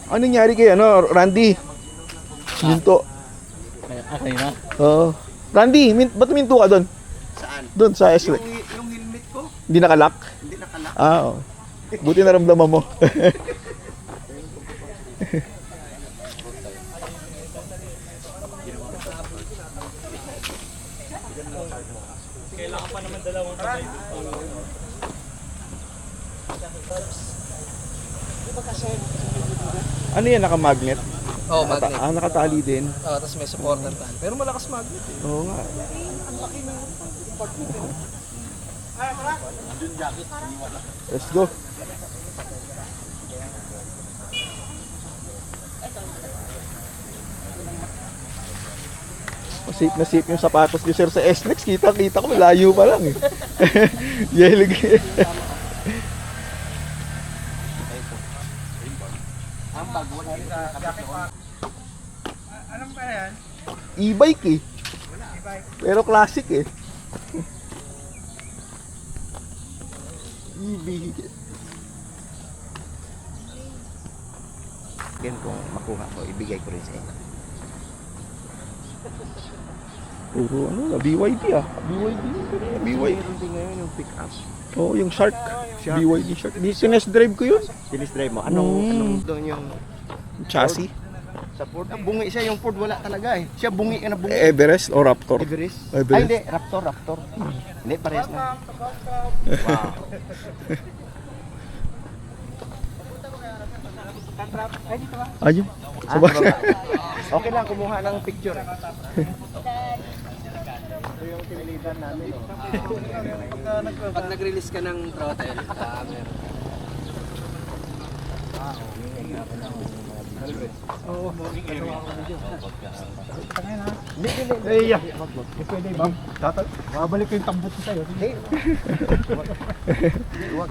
Ano nangyari kay Randy? Minto. Kanina? Oo. Randy, ba't minto ka doon? Saan? Doon sa S-Lex. Yung helmet ko, Hindi nakalak? hindi nakalak. Oo. Buti naramdaman mo. Kailangan pa naman dalawang kamay. Ano yan, naka-magnet? Oo, magnet. Nakatali din. Tapos may supporter tayo. Pero malakas magnet eh. Oo nga. Let's go. Safe na safe yung sapatos ni Sir sa S-Lex. Kita ko, malayo pa lang eh. Yelig. Anong ba yan? E-bike eh. Pero classic eh. E-bike. Yan kung makuha ko, ibigay ko rin sa inyo. Puro BYD ah. BYD. Meron din ngayon yung pick-up. Oo, yung Shark. BYD Shark. Sinest drive ko yun. Dilis drive mo. Anong doon yung Chassis. sa Ford? Bungi siya, yung Ford wala talaga eh. Siya bungi ka na bungi. Everest o Raptor? Everest? Everest. Ay hindi, Raptor. Hindi, parehas na. Wow. Ayun. Ah, baba. Okay lang, kumuha ng picture. Ito yung tinilitan namin. Pag nag-release ka ng throttle, meron. Oo, Eh, yeah. Pwede, ma'am. Babalik ko yung tambot ko sa'yo. Hindi. Huwag.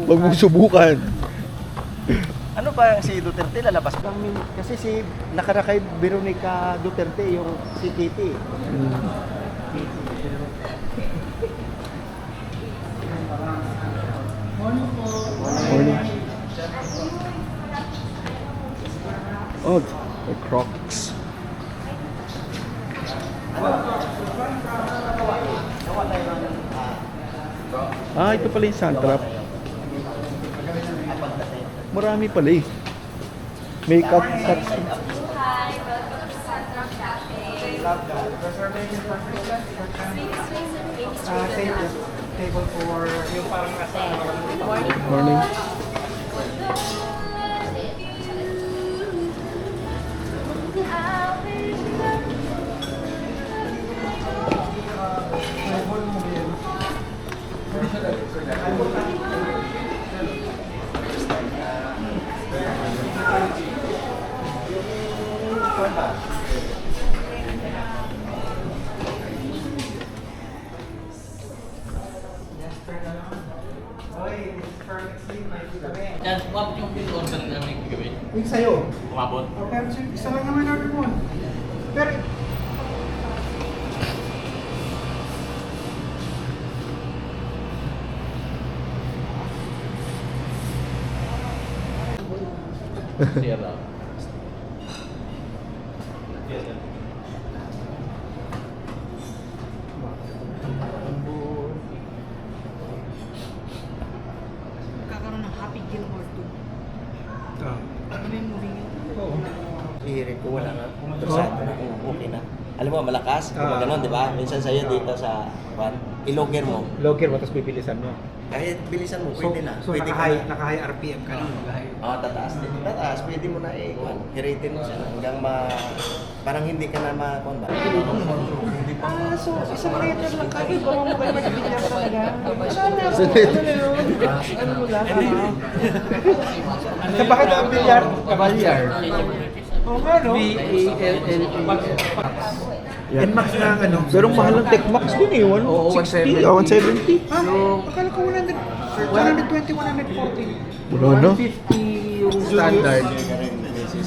Huwag mong subukan. Ano ba si Duterte lalabas? Kasi si nakarakay Veronica Duterte yung si Titi. Morning. Oh, the Crocs. Ito pala yung Sandtrap. Marami pala eh. Makeup cuts. Hi, welcome to Sandtrap Cafe. Table for yung parang nasa Morning. Yan, umabot yung order namin kagabi. yung sa'yo. Umabot. Pero isa lang naman order mo. Pero Sierra. Magkakaroon ng Happy Gilmore 2. Ano yung movie yun? Ihirin ko wala na. Trasado na. Okay na. Alam mo, malakas. Kung gano'n, di ba? Minsan sa'yo dito sa ilogger mo. logger mo, tapos bibilisan mo. Kahit bilisan mo, pwede na. So Pwede ka na. naka-high RPM ka nun. Tataas din. Tataas, pwede mo na hiratin mo siya hanggang parang hindi ka na ma-kuhan ba? So isang letter lang kayo. Gawa mo kayo mag-bilyar talaga. Ano mo lang? Sa bakit ang bilyar? Kabalyar. Oo nga, no? NMAX na ang ano. Pero mahal ng Tech Max dun eh. 160 o 170. Akala ko 100. 120, 140. Wala na. 150 yung standard.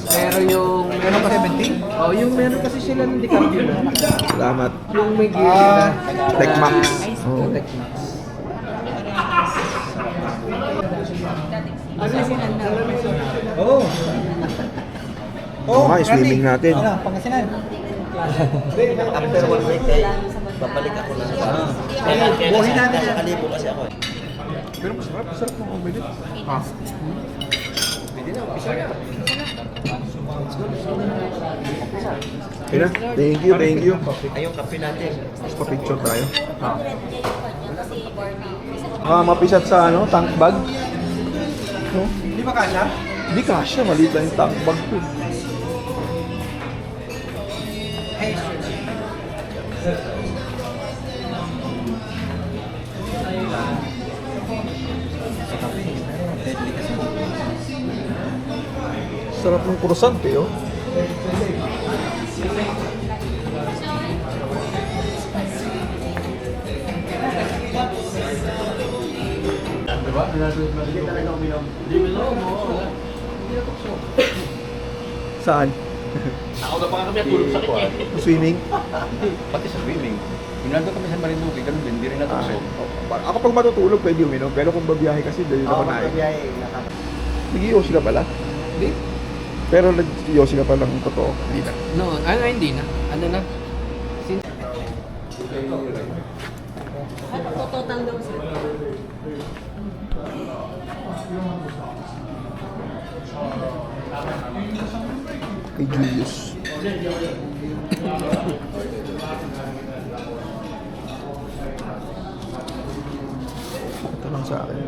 Pero yung Meron pa 17? Oh, yung meron kasi sila ng DiCaprio. Salamat. Yung may gear sila. Tecmax. Oh, Tecmax. Oo. Oo nga, swimming natin. Ano, Pangasinan. After 1 week, babalik ako na sa... Buhin natin. Nasa Kalibo kasi ako eh. Pero masarap ng omelet. Okay na. Thank you, thank you. Ay, yung kape natin. Mas pa-picture tayo. Mapisat sa ano, tank bag. No? Di ba kasha? Hindi kasya, maliit lang yung tank bag ko. Sarap ng croissant eh, oh. Saan? Ako na pa kami at tulog sa kanya. Swimming? Pati sa swimming. Kung nandun kami sa Marinduque, ganun din, hindi rin natusok. Ako pag matutulog, pwede uminom. Pero kung babiyahe kasi, dahil ako na nag-iossi ka pala? Hindi. Pero nag-iossi ka pala ng totoo. Hindi na. No, hindi na. Ano na? Total daw sir. Kay Julius. Ito lang sa akin.